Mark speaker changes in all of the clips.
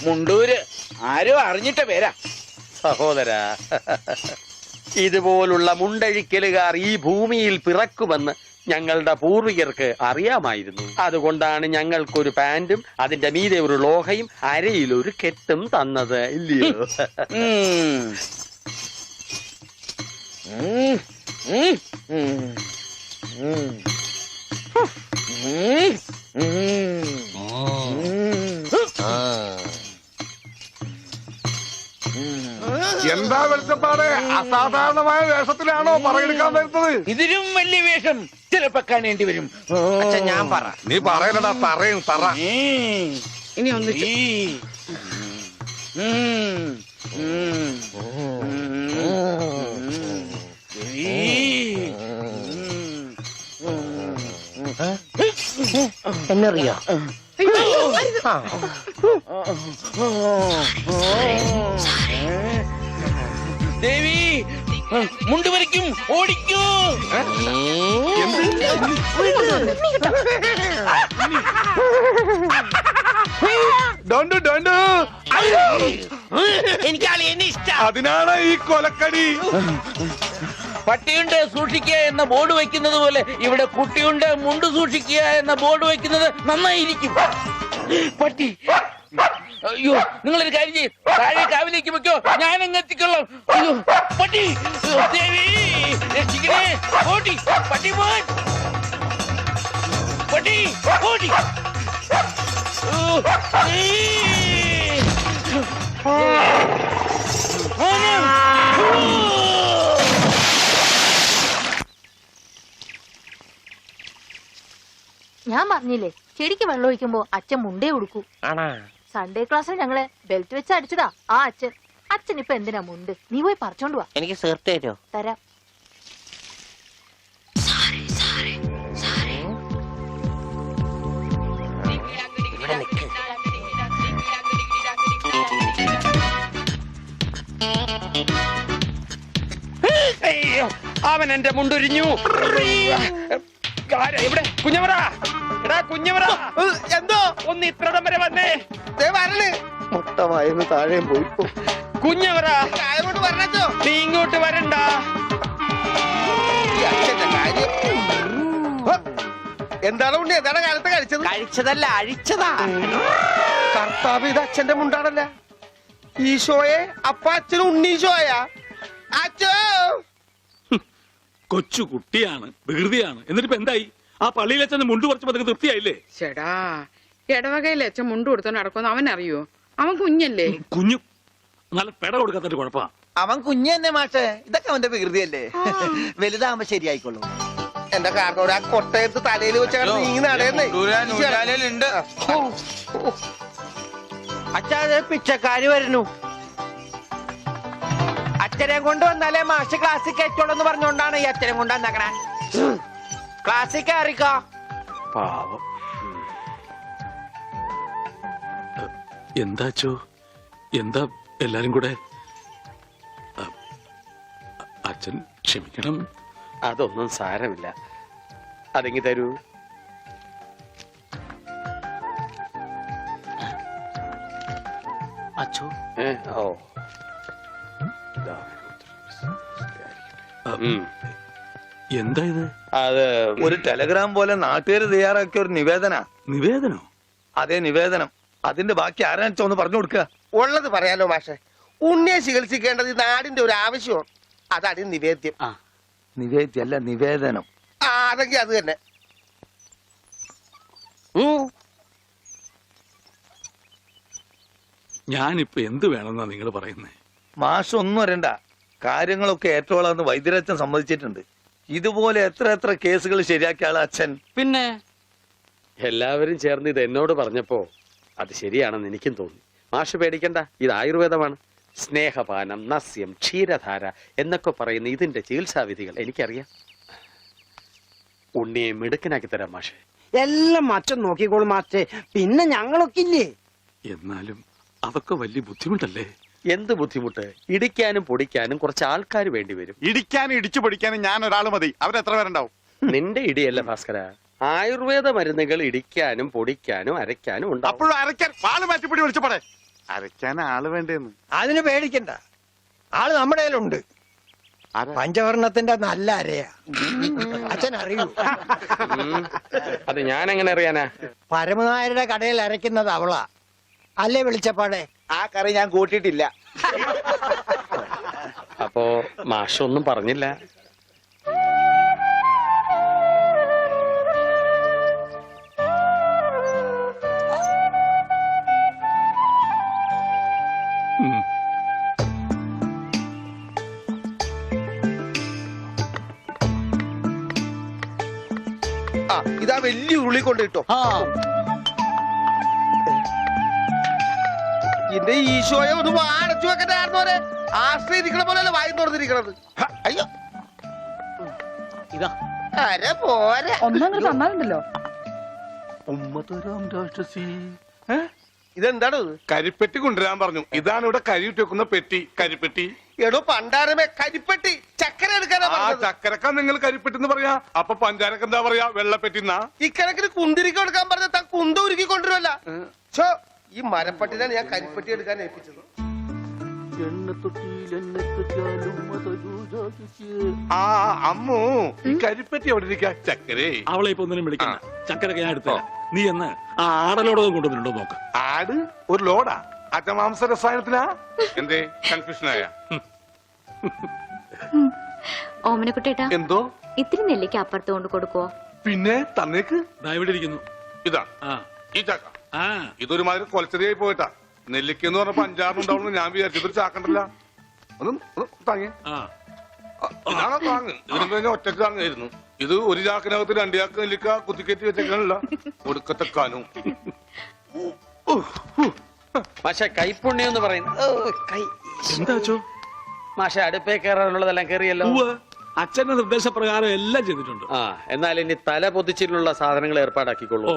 Speaker 1: മുണ്ടൂര് ആരോ അറിഞ്ഞിട്ട പേരാ.
Speaker 2: സഹോദരാ, ഇതുപോലുള്ള മുണ്ടഴിക്കലുകാർ ഈ ഭൂമിയിൽ പിറക്കുമെന്ന് ഞങ്ങളുടെ പൂർവികർക്ക് അറിയാമായിരുന്നു. അതുകൊണ്ടാണ് ഞങ്ങൾക്കൊരു പാന്റും അതിന്റെ മീതെ ഒരു ലോഹയും അരയിലൊരു കെട്ടും തന്നത്, ഇല്ലയോ?
Speaker 3: എന്താ വെളിച്ചപ്പാട്? അസാധാരണമായ വേഷത്തിലാണോ പറയെടുക്കാൻ വരുന്നത്?
Speaker 1: ഇതിലും വലിയ വേഷം ചിലപ്പോ കാണേണ്ടി വരും.
Speaker 4: അച്ഛൻ ഞാൻ പറ.
Speaker 3: നീ പറയലടാ, പറയും പറ.
Speaker 1: ഇനി ഒന്ന്
Speaker 4: എന്നറിയോ?
Speaker 1: ദേവി മുണ്ട് വരയ്ക്കും, ഓടിക്കൂ.
Speaker 4: എനിക്ക് എന്നെ ഇഷ്ടം.
Speaker 3: അതിനാണ് ഈ കൊലക്കടി.
Speaker 1: പട്ടിയുണ്ട് സൂക്ഷിക്കുക എന്ന ബോർഡ് വയ്ക്കുന്നത് പോലെ ഇവിടെ കുട്ടിയുണ്ട് മുണ്ട് സൂക്ഷിക്കുക എന്ന ബോർഡ് വയ്ക്കുന്നത് നന്നായിരിക്കും. പട്ടി, അയ്യോ നിങ്ങളൊരു കാര്യം ചെയ്യും, താഴെ കാവിലേക്ക് വെക്കോ, ഞാൻ അങ്ങ് എത്തിക്കൊള്ളാം. അയ്യോ പട്ടി, ദേവി രക്ഷിക്കണേ. ഓടി പട്ടി, മോൻ പട്ടി, ഓടി.
Speaker 5: ഞാൻ പറഞ്ഞില്ലേ, ചെടിക്ക് വെള്ളം ഒഴിക്കുമ്പോ അച്ഛൻ മുണ്ടേ ഉടുക്കൂ. സൺഡേ ക്ലാസ്സിൽ ഞങ്ങളെ ബെൽറ്റ് വെച്ച് അടിച്ചതാ ആ അച്ഛൻ. അച്ഛൻ ഇപ്പൊ എന്തിനാ മുണ്ട്? നീ പോയി പറിച്ചോണ്ട് വാ.
Speaker 4: എനിക്ക് സേർട്ട് തരോ?
Speaker 5: തരാം.
Speaker 2: അവൻ എന്റെ മുണ്ടൊരിഞ്ഞു. ഇവിടെ കുഞ്ഞവറ, എടാ കുഞ്ഞവറ,
Speaker 4: എന്തോ
Speaker 2: ഒന്ന് ഇത്രടം വരെ വന്നേ.
Speaker 4: മുട്ടമായിരുന്നു താഴെയും പോയിപ്പോ.
Speaker 2: കുഞ്ഞവറ, നീ ഇങ്ങോട്ട് വരണ്ട.
Speaker 4: എന്താണ് ഉണ്ണി? എന്താണ് കാലത്ത് കഴിച്ചത്? കഴിച്ചതല്ല, അഴിച്ചതാ. കർത്താവ്, ഇത് അച്ഛന്റെ മുണ്ടാണല്ല. ഈശോയെ, അപ്പ അച്ഛനും ഉണ്ണീശോയാ? അച്ഛോ,
Speaker 6: കൊച്ചു കുട്ടിയാണ്, വികൃതിയാണ്. എന്നിട്ടിപ്പോ എന്തായി? ആ പള്ളിയിൽ അച്ഛൻ മുണ്ടു കുറച്ച് പതുക്കെ തൃപ്തിയായില്ലേ?
Speaker 7: ചേടാ, ഇടവകയിൽ അച്ഛൻ മുണ്ട് കൊടുത്തോ നടക്കുമെന്ന് അവൻ അറിയോ? അവൻ കുഞ്ഞല്ലേ.
Speaker 6: കുഞ്ഞു നല്ല പെട കൊടുക്കാത്തൊരു കുഴപ്പമാ.
Speaker 4: അവൻ കുഞ്ഞു തന്നെ മാഷേ. ഇതൊക്കെ അവന്റെ വികൃതിയല്ലേ. വലുതാകുമ്പോ ശരിയായിക്കൊള്ളു. എന്റെ കാരണം ആ കൊട്ടയത്ത് തലയിൽ വെച്ചാൽ നീങ്ങി നടയുന്നേ. അച്ഛാ, പിച്ചക്കാര് വരുന്നു. അച്ഛനെ കൊണ്ട് വന്നാലേ മാഷ് ക്ലാസ്സിൽ കയറ്റോളെന്ന് പറഞ്ഞോണ്ടാണ് ഈ അച്ഛനെ കൊണ്ട് വന്നേക്കണേ. ക്ലാസ്സിൽ കയറിക്കോ.
Speaker 2: പാവം.
Speaker 6: എന്താച്ചോ, എന്താ എല്ലാരും കൂടെ? അച്ഛൻ ക്ഷമിക്കണം.
Speaker 2: അതൊന്നും സാരമില്ല. അതെങ്കി തരൂ.
Speaker 4: അച്ഛോ,
Speaker 2: ഓ,
Speaker 6: എന്താ ഇത്?
Speaker 2: അത്
Speaker 3: ഒരു ടെലഗ്രാം പോലെ നാട്ടുകാര് തയ്യാറാക്കിയ ഒരു നിവേദന.
Speaker 6: നിവേദനോ?
Speaker 3: അതേ, നിവേദനം. അതിന്റെ ബാക്കി ആരാണെന്ന് വെച്ചാ ഒന്ന് പറഞ്ഞു കൊടുക്കുക.
Speaker 4: ഉള്ളത് പറയാലോ മാഷെ. ഉണ്ണിയെ ചികിത്സിക്കേണ്ടത് ഈ നാടിന്റെ ഒരു ആവശ്യമാണ്. അതാണ് ഈ നിവേദ്യം.
Speaker 3: നിവേദ്യല്ല, നിവേദനം.
Speaker 4: അതെങ്കിൽ അത് തന്നെ.
Speaker 6: ഞാനിപ്പോ എന്ത് വേണമെന്നാ നിങ്ങൾ പറയുന്നേ?
Speaker 3: മാഷം ഒന്നും വരണ്ട. കാര്യങ്ങളൊക്കെ ഏറ്റോളാന്ന് വൈദ്യരച്ഛൻ സമ്മതിച്ചിട്ടുണ്ട്. ഇതുപോലെ എത്ര എത്ര കേസുകൾ ശരിയാക്കിയ ആളാ അച്ഛൻ.
Speaker 2: പിന്നെ എല്ലാവരും ചേർന്ന് ഇത് എന്നോട് പറഞ്ഞപ്പോ അത് ശരിയാണെന്ന് എനിക്കും തോന്നി. മാഷ് പേടിക്കണ്ട, ഇത് ആയുർവേദമാണ്. സ്നേഹപാനം, നസ്യം, ക്ഷീരധാര എന്നൊക്കെ പറയുന്ന ഇതിന്റെ ചികിത്സാവിധികൾ എനിക്കറിയാം. ഉണ്ണിയെ മിടുക്കനാക്കി തരാം മാഷെ.
Speaker 8: എല്ലാം അച്ഛൻ നോക്കിക്കോളും മാസ്റ്റേ. പിന്നെ ഞങ്ങളൊക്കെ ഇല്ലേ?
Speaker 6: എന്നാലും അതൊക്കെ വലിയ ബുദ്ധിമുട്ടല്ലേ?
Speaker 2: എന്ത് ബുദ്ധിമുട്ട്? ഇടിക്കാനും പൊടിക്കാനും കുറച്ച് ആൾക്കാർ വേണ്ടി വരും.
Speaker 3: ഇടിക്കാനും ഇടിച്ചു പൊടിക്കാനും ഞാൻ ഒരാൾ മതി. അവരെത്ര പേരുണ്ടാവും?
Speaker 2: നിന്റെ ഇടിയല്ല ഭാസ്കര, ആയുർവേദ മരുന്നുകൾ ഇടിക്കാനും പൊടിക്കാനും അരയ്ക്കാനും ഉണ്ടാവും.
Speaker 3: അപ്പോഴും അരയ്ക്കാൻ വാള് മാറ്റിപ്പിടി വിളിച്ചപ്പോടെ.
Speaker 9: അരയ്ക്കാൻ ആള് വേണ്ടേന്ന്.
Speaker 8: അതിന് പേടിക്കണ്ട, ആള് നമ്മുടെ കയ്യിലുണ്ട്. പഞ്ചവർണത്തിന്റെ നല്ല അരയാ. അച്ഛൻ അറിയൂ?
Speaker 2: അത് ഞാൻ എങ്ങനെ അറിയാനാ?
Speaker 8: പരമനായരുടെ കടയിൽ അരയ്ക്കുന്നത് അവളാ. അല്ലേ വെളിച്ചപ്പാടെ?
Speaker 4: ആ കറി ഞാൻ കൂട്ടിയിട്ടില്ല.
Speaker 2: അപ്പോ മാഷൊന്നും പറഞ്ഞില്ല.
Speaker 6: ഉം.
Speaker 4: ആ ഇതാ വലിയ ഉരുളി കൊണ്ട് ഇട്ടോ. എന്റെ ഈശോയെ ഒന്ന് വാടച്ചു വെക്കണ്ടായിരുന്നോരെ. ആശ്രയിരിക്കണ പോലെയല്ല വായി തുറന്നിരിക്കണത്. അയ്യോ
Speaker 1: ഇതാ
Speaker 4: അരെ പോരെ.
Speaker 7: ഒന്നങ്ങ് തന്നാലുണ്ടല്ലോ.
Speaker 4: ഇതെന്താണ് ഇത്?
Speaker 9: കരിപ്പെട്ടി കൊണ്ടുവരാൻ പറഞ്ഞു. ഇതാണ് ഇവിടെ കരിയിട്ട് വെക്കുന്ന പെട്ടി, കരിപ്പെട്ടി.
Speaker 4: എടോ പണ്ടാരമേ, കരിപ്പെട്ടി ചക്കര എടുക്കാനാ
Speaker 9: ആ
Speaker 4: പറഞ്ഞത്.
Speaker 9: ചക്കരക്ക നിങ്ങൾ കരിപ്പെട്ടി എന്ന് പറയാ, അപ്പൊ പഞ്ചാരക്ക് എന്താ പറയാ? വെള്ളപ്പെട്ടിന്നാ.
Speaker 4: ഇക്കണക്കിന് കുന്തിരിക്ക എടുക്കാൻ പറഞ്ഞ താൻ കുന്ത ഉരുക്കി കൊണ്ടുവരുമല്ല. ഈ മരപ്പട്ടിനാണ് ഞാൻ കരിപ്പെട്ടി എടുക്കാൻ ഏൽപ്പിച്ചത്.
Speaker 9: ആ അമ്മു, ഈ കരിപ്പെട്ടി എവിടെ ഇരിക്കാ? ചക്കരേ,
Speaker 6: അവളെ ഇപ്പൊ ഒന്നിനും വിളിക്കണ്ട. ചക്കരൊക്കെ ഞാൻ എടുത്തോ. നീ എന്ന് ആ ആടലോടകം കൊണ്ടുവന്നിട്ടുണ്ടോ നോക്ക്.
Speaker 9: ആട് ഒരു ലോഡാ? അജമാംസ രസായനത്തിനാ? എന്തേ കൺഫ്യൂഷനായ?
Speaker 5: ഓമനക്കുട്ടേട്ടാ,
Speaker 9: എന്തോ?
Speaker 5: ഇത്തിരി നെല്ലിക്ക് അപ്പുറത്ത് കൊണ്ട് കൊടുക്കുവോ?
Speaker 9: പിന്നെ തന്നേക്ക്.
Speaker 6: ദാ ഇവിടെ ഇരിക്കുന്നു.
Speaker 9: ഇതാ
Speaker 6: ആ
Speaker 9: ഈ ചക്ക.
Speaker 6: ആ
Speaker 9: ഇതൊരുമാതിരി കൊലച്ചെറിയായി പോയിട്ടാ. നെല്ലിക്കെന്ന് പറഞ്ഞപ്പോ 5-6 ഉണ്ടാവുന്നു ഞാൻ വിചാരിച്ചു. ഇതൊരു ചാക്കണ്ടല്ല. ഒന്ന് താങ്ങി.
Speaker 6: ആ
Speaker 9: ഇതാണോ താങ്ങ്? ഇതിനും കഴിഞ്ഞ ഒറ്റക്ക് താങ്ങായിരുന്നു. ഇത് ഒരു ചാക്കിനകത്ത് 2 ചാക്ക് നെല്ലിക്ക കുത്തിക്കയറ്റി വെച്ചേക്കാനല്ല. ഒടുക്കത്തെ കാനും.
Speaker 2: മാഷെ കൈപ്പുണ്യം എന്ന് പറയുന്നത്
Speaker 6: എന്താ വെച്ചോ?
Speaker 2: മാഷെ അടുപ്പേ കയറാനുള്ളതെല്ലാം കയറിയല്ലോ.
Speaker 6: അച്ഛന്റെ നിർദ്ദേശപ്രകാരം എല്ലാം ചെയ്തിട്ടുണ്ട്.
Speaker 2: ആ എന്നാൽ ഇനി തല പൊതിച്ചിട്ടുള്ള സാധനങ്ങൾ ഏർപ്പാടാക്കിക്കൊള്ളൂ.
Speaker 6: ഓ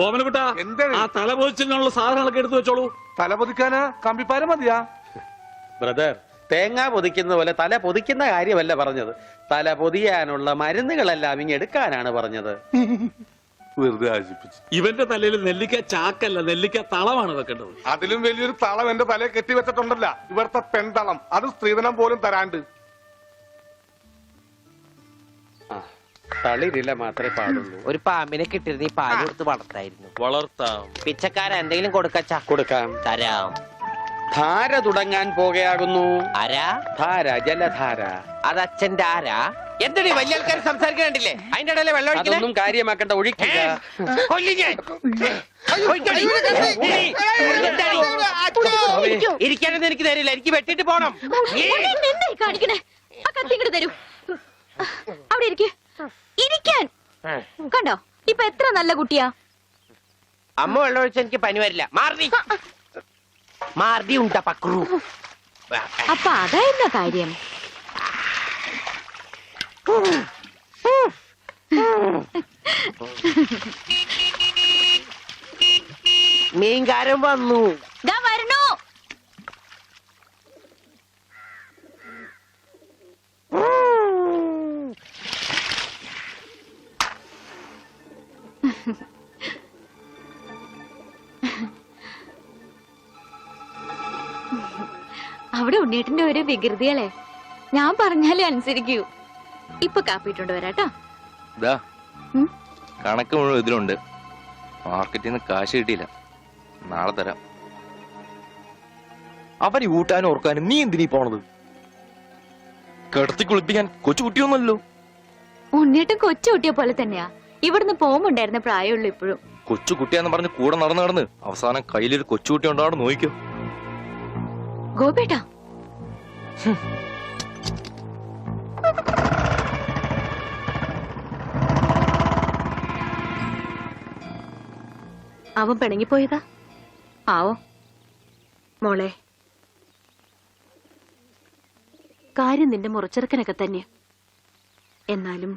Speaker 6: ഓമനക്കുട്ട,
Speaker 9: എന്താണ്?
Speaker 6: ആ തലപോച്ചിനുള്ള സാധനങ്ങളൊക്കെ എടുത്തു വെച്ചോളൂ.
Speaker 9: തല പൊതിക്കാനാ കമ്പിപ്പാര മതിയാ?
Speaker 2: ബ്രദർ, തേങ്ങ പൊതിക്കുന്ന പോലെ തല പൊതിക്കുന്ന കാര്യമല്ല പറഞ്ഞത്. തല പൊതിയാനുള്ള മരുന്നുകളെല്ലാം ഇങ്ങ് എടുക്കാനാണ് പറഞ്ഞത്.
Speaker 9: വെറുതെ ആശിപ്പിച്ചു.
Speaker 6: ഇവന്റെ തലയിൽ നെല്ലിക്ക ചാക്കല്ല, നെല്ലിക്ക തളമാണ് വെക്കേണ്ടത്.
Speaker 9: അതിലും വലിയൊരു തളം എന്റെ തലയെ കെട്ടി വെച്ചിട്ടുണ്ടല്ല. ഇവിടുത്തെ പെൺതളം. അത് സ്ത്രീധനം പോലും തരാണ്ട്.
Speaker 2: ആ തളിരില്ല മാത്രമേ പാടുള്ളൂ.
Speaker 8: ഒരു പാമ്പിനെ കിട്ടിയിരുന്ന ഈ പാല് കൊടുത്ത് വളർത്തായിരുന്നു.
Speaker 2: വളർത്താം,
Speaker 8: പിച്ചക്കാര എന്തെങ്കിലും കൊടുക്കച്ചാ?
Speaker 2: കൊടുക്കാം.
Speaker 8: തരാം.
Speaker 2: ധാര തുടങ്ങാൻ പോകുകയാകുന്നു.
Speaker 8: ആരാ?
Speaker 2: ധാര, ജലധാര.
Speaker 8: അത് അച്ഛന്റെ ആരാ? എന്താണ് വലിയ ആൾക്കാർ സംസാരിക്കണ്ടില്ലേ? അതിന്റെ ഇടയിലെ വെള്ളം ഒഴിക്കണേ?
Speaker 2: അതൊന്നും കാര്യമാക്കണ്ട, ഒഴിക്കുക.
Speaker 8: ഇരിക്കാനൊന്നും എനിക്ക് തരില്ല, എനിക്ക് വെട്ടിട്ട് പോണം.
Speaker 5: എന്തായി കാണിക്കണേ? ആ കത്തിങ്ങട് തരൂ. അവിടെ ഇരിക്കേ, ഇരിക്കാൻ. കണ്ടോ ഇപ്പൊ എത്ര നല്ല കുട്ടിയാ.
Speaker 8: അമ്മ വെള്ളം ഒഴിച്ച എനിക്ക് പനി വരില്ല. മാർദി മാർദി ഉണ്ടാ പക്രു.
Speaker 5: അപ്പൊ അതായിരുന്ന കാര്യം.
Speaker 8: മീൻകാരൻ വന്നു.
Speaker 5: ദാ വരണോ. അവിടെ ഉണ്ണീട്ടിന്റെ ഒരു വികൃതികളെ ഞാൻ പറഞ്ഞാലേ അനുസരിക്കൂ. ഇപ്പൊ കാപ്പിട്ടുണ്ട് വരാട്ടോ.
Speaker 10: കണക്ക് മുഴുവൻ ഇതിലുണ്ട്. മാർക്കറ്റിൽ നിന്ന് കാശ് കിട്ടിയില്ല, നാളെ തരാം. അവന് ഊട്ടാനും ഓർക്കാനും നീ എന്തിനീ പോണത്? കിടത്തി കുളിപ്പിക്കാൻ കൊച്ചു കുട്ടിയൊന്നുമല്ലോ.
Speaker 5: ഉണ്ണീട്ടും കൊച്ചു കുട്ടിയെ പോലെ തന്നെയാ. ഇവിടുന്ന് പോകുമ്പോണ്ടായിരുന്ന പ്രായമുള്ളൂ ഇപ്പോഴും.
Speaker 10: കൊച്ചു കുട്ടിയാന്ന് പറഞ്ഞ് കൂടെ നടന്ന് അവസാനം കയ്യിലൊരു കൊച്ചുകുട്ടി ഉണ്ടാവും. നോക്കിക്കോ
Speaker 5: ഗോപേട്ടാ. അവൻ പിണങ്ങിപ്പോയതാ ആവോ. മോളെ, കാര്യം നിന്റെ മുറച്ചെറുക്കനൊക്കെ തന്നെ. എന്നാലും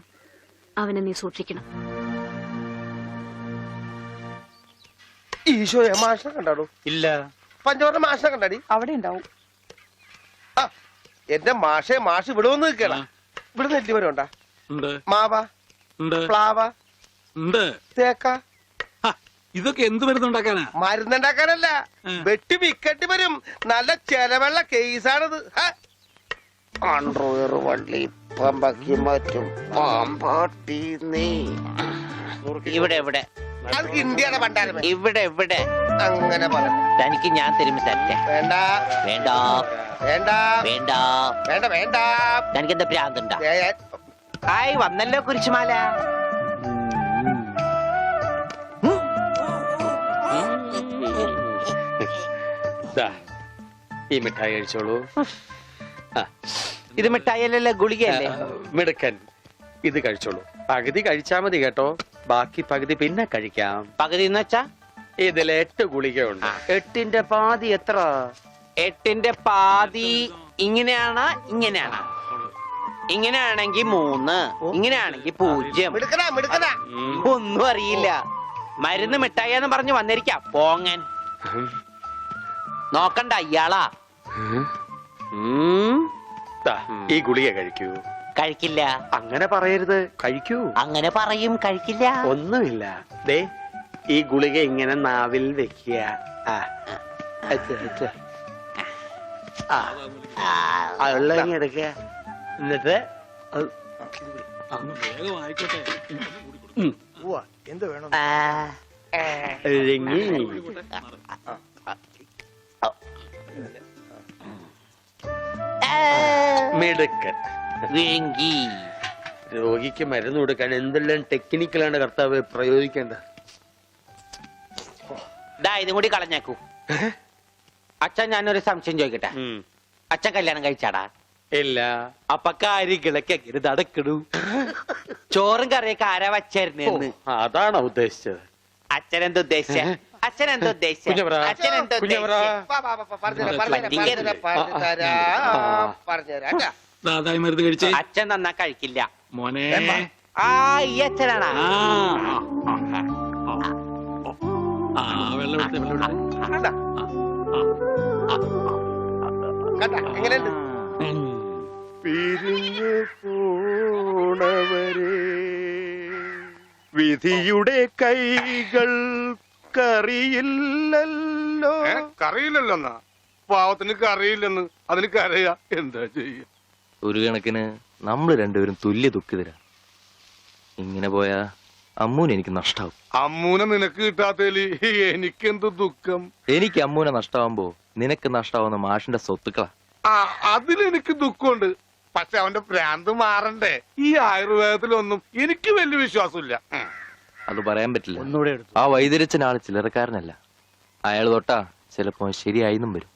Speaker 5: അവനെ നീ സൂക്ഷിക്കണം.
Speaker 4: ഈശോയെ മാഷിനെ കണ്ടാടോ?
Speaker 10: ഇല്ല.
Speaker 4: പഞ്ചവർണ്ണ മാഷിനെ കണ്ടാടി?
Speaker 7: അവിടെ ഉണ്ടാവും.
Speaker 4: ആ എന്റെ മാഷെ, മാഷ് ഇവിടെ വന്ന് നിൽക്കണ. ഇവിടെ നെല്ലി വരെ ഉണ്ടാ?
Speaker 6: ഉണ്ട്,
Speaker 4: മാവ,
Speaker 6: ഉണ്ട്,
Speaker 4: പ്ലാവ,
Speaker 6: ഉണ്ട്.
Speaker 4: തേക്ക.
Speaker 6: ഇതൊക്കെ എന്ത് മരുന്നുണ്ടാക്കാനാ?
Speaker 4: മരുന്നുണ്ടാക്കാനല്ല, വെട്ടി വിക്കട്ടി വരും. നല്ല ചെലവുള്ള കേസാണിത്.
Speaker 8: അണ്ടർവെയർ വള്ളി പമ്പക്കി മാറ്റും പാമ്പാട്ടി നീ. ഇവിടെ ഇവിടെ
Speaker 4: അത് ഇന്ത്യയുടെ പണ്ടാരം.
Speaker 8: ഇവിടെ ഇവിടെ
Speaker 4: അങ്ങനെ പറ.
Speaker 8: തനിക്ക് ഞാൻ തരുമ്പോ തരട്ടെ.
Speaker 4: വേണ്ട
Speaker 8: വേണ്ട
Speaker 4: വേണ്ട
Speaker 8: വേണ്ട
Speaker 4: വേണ്ട വേണ്ട.
Speaker 8: തനിക്ക് എന്താ ഭ്രാന്തുണ്ടാ? ഹായ് വന്നല്ലോ കുരിശുമാല.
Speaker 2: ദാ, ഈ മിഠായി കഴിച്ചോളൂ.
Speaker 8: ഇത് മിഠായിയല്ലല്ലോ, ഗുളികയല്ലേ?
Speaker 2: മിടുക്കൻ, ഇത് കഴിച്ചോളൂ. പകുതി കഴിച്ചാ മതി കേട്ടോ, ബാക്കി പകുതി പിന്നെ കഴിക്കാം.
Speaker 8: പകുതി എന്ന് വെച്ചാ
Speaker 2: ഇതിൽ 8 ഗുളികയുണ്ട്. 8ന്റെ പാതി എത്ര?
Speaker 8: 8ന്റെ പാതി ഇങ്ങനെയാണ്, ഇങ്ങനെയാണ്. ഇങ്ങനെയാണെങ്കി 3, ഇങ്ങനെയാണെങ്കി 0.
Speaker 4: മിടുക്കനാ മിടുക്കനാ.
Speaker 8: ഒന്നും അറിയില്ല. മരുന്ന് മിഠായിന്ന് പറഞ്ഞു വന്നിരിക്കാം പോങ്ങൻ. നോക്കണ്ട ഇയാളാ.
Speaker 2: ദാ, ഈ ഗുളിക കഴിക്കൂ.
Speaker 8: കഴിക്കില്ല.
Speaker 2: അങ്ങനെ പറയരുത്, കഴിക്കൂ.
Speaker 8: അങ്ങനെ പറയും, കഴിക്കില്ല.
Speaker 2: ഒന്നുമില്ല. ദേ, ഈ ഗുളിക ഇങ്ങനെ നാവിൽ വെക്കുക. ഉള്ളങ്ങി എടുക്കുക. എന്നിട്ട്
Speaker 6: വേഗം ആയിക്കോട്ടെ.
Speaker 4: എന്ത് വേണം?
Speaker 2: ഇഴങ്ങി. മിടുക്കൻ.
Speaker 8: വേങ്കി.
Speaker 2: രോഗിക്ക് മരുന്ന് കൊടുക്കാൻ എന്തെല്ലാം ടെക്നിക്കലാണ് കർത്താവ് പ്രയോഗിക്കേണ്ടത്.
Speaker 8: ഇതും കൂടി കളഞ്ഞേക്കൂ. അച്ഛൻ ഞാനൊരു സംശയം ചോദിക്കട്ടെ. അച്ഛൻ കല്യാണം കഴിച്ചാടാ?
Speaker 2: ഇല്ല.
Speaker 8: അപ്പൊ കാര്യങ്ങളൊക്കെ എങ്ങനെ നടക്കണു? ചോറും കറിയൊക്കെ ആരാ വച്ചായിരുന്നു?
Speaker 2: അതാണോ ഉദ്ദേശിച്ചത്?
Speaker 8: അച്ഛനെന്താ ഉദ്ദേശിച്ച? അച്ഛനെന്താ ഉദ്ദേശിച്ച? അച്ഛനെന്താ
Speaker 4: പറഞ്ഞുതരാ.
Speaker 6: ദാതായി മരുന്ന് കഴിച്ചേ.
Speaker 8: അച്ഛൻ നന്നാ കഴിക്കില്ല
Speaker 6: മോനെ.
Speaker 8: ഈ അച്ഛനാണാ?
Speaker 6: വെള്ളം എടുത്തേ, വെള്ളം എടുത്തേ.
Speaker 4: എങ്ങനെയുണ്ട്?
Speaker 10: പിരിഞ്ഞു പോണവരെ വിധിയുടെ കൈകൾ കറിയില്ലല്ലോ.
Speaker 9: കറിയില്ലല്ലോ എന്നാ പാവത്തിന് കറിയില്ലെന്ന് അതിന് കരയാ. എന്താ ചെയ്യ?
Speaker 10: ഒരു കണക്കിന് നമ്മൾ രണ്ടുപേരും തുല്യ ദുഃഖിതരാ. ഇങ്ങനെ പോയാ അമ്മൂന് എനിക്ക് നഷ്ടാവും.
Speaker 9: അമ്മൂനെ നിനക്ക് കിട്ടാത്തേലി എനിക്കെന്ത് ദുഃഖം.
Speaker 10: എനിക്ക് അമ്മൂനെ നഷ്ടാവുമ്പോ നിനക്ക് നഷ്ടാവുന്ന മാഷിന്റെ സ്വത്തുക്കളാ.
Speaker 9: അതിലെനിക്ക് ദുഃഖമുണ്ട്. പക്ഷെ അവന്റെ ഭ്രാന്ത് മാറണ്ടേ? ഈ ആയുർവേദത്തിലൊന്നും എനിക്ക് വലിയ വിശ്വാസമില്ല.
Speaker 10: അത് പറയാൻ പറ്റില്ല. ആ വൈദ്യരച്ചൻ ആള് ചില്ലറക്കാരനല്ല. അയാൾ തൊട്ടാ ചിലപ്പോ ശരിയായിന്നും വരും.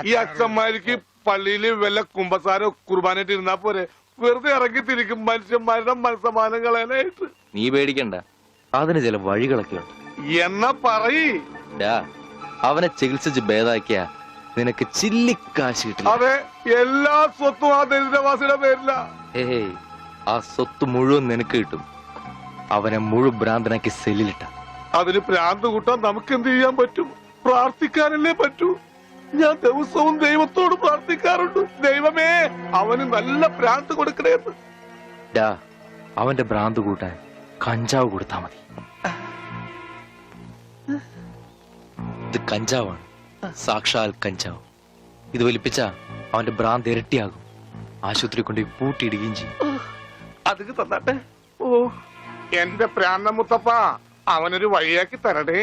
Speaker 9: ഈ അച്ഛന്മാർക്ക് പള്ളിയില് വല്ല കുമ്പസാരോ കുർബാനായിട്ട് ഇരുന്നാ പോരെ? വെറുതെ ഇറങ്ങി തിരിക്കും മനുഷ്യന്മാരുടെ മനസ്സമാനം കളയാനായിട്ട്.
Speaker 10: നീ പേടിക്കണ്ട, അതിന് ചില വഴികളൊക്കെ ഉണ്ട്.
Speaker 9: എന്നാ പറയ്.
Speaker 10: അവനെ ചികിത്സിച്ച് ഭേദാക്കിയ നിനക്ക് ചില്ലിക്കാശ് കിട്ടില്ല.
Speaker 9: അതെ, എല്ലാ സ്വത്തും ആ ദരിദ്രവാസിയുടെ പേരില.
Speaker 10: ഏയ്, ആ സ്വത്ത് മുഴുവൻ നിനക്ക് കിട്ടും. അവനെ മുഴുവൻ ഭ്രാന്തനാക്കി സെല്ലിലിട്ട.
Speaker 9: അതിന് ഭ്രാന്ത് കൂട്ടാൻ നമുക്ക് എന്ത് ചെയ്യാൻ പറ്റും? പ്രാർത്ഥിക്കാനല്ലേ പറ്റൂ. ഞാൻ ദിവസവും ദൈവത്തോട് പ്രാർത്ഥിക്കാറുണ്ട്, ദൈവമേ അവന് നല്ല ഭ്രാന്ത് കൊടുക്കണേന്ന്.
Speaker 10: അവന്റെ ഭ്രാന്ത് കൂട്ടാൻ കഞ്ചാവ് കൊടുത്താ മതി. ഇത് കഞ്ചാവാണ്, സാക്ഷാൽ കഞ്ചാവ്. ഇത് വലിപ്പിച്ച അവന്റെ ഭ്രാന്ത് ഇരട്ടിയാകും. ആശുപത്രി കൊണ്ട് പൂട്ടിയിടുകയും ചെയ്യും.
Speaker 9: അതിന് തന്നാട്ടെ. ഓ, എന്റെ പ്രാന്ത മുത്തപ്പ അവനൊരു വഴിയാക്കി തരടേ.